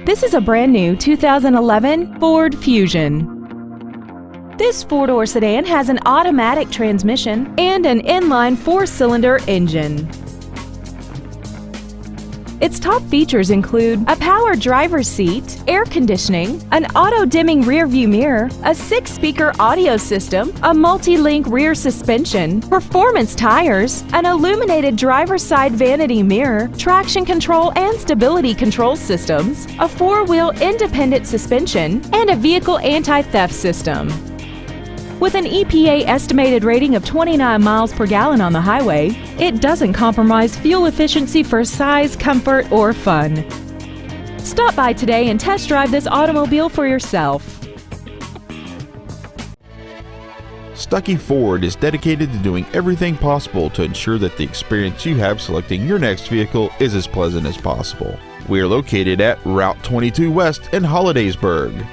This is a brand new 2011 Ford Fusion. This four-door sedan has an automatic transmission and an inline four-cylinder engine. Its top features include a power driver's seat, air conditioning, an auto-dimming rear-view mirror, a 6-speaker audio system, a multi-link rear suspension, performance tires, an illuminated driver's side vanity mirror, traction control and stability control systems, a 4-wheel independent suspension, and a vehicle anti-theft system. With an EPA estimated rating of 29 miles per gallon on the highway, it doesn't compromise fuel efficiency for size, comfort, or fun. Stop by today and test drive this automobile for yourself. Stuckey Ford is dedicated to doing everything possible to ensure that the experience you have selecting your next vehicle is as pleasant as possible. We are located at Route 22 West in Hollidaysburg.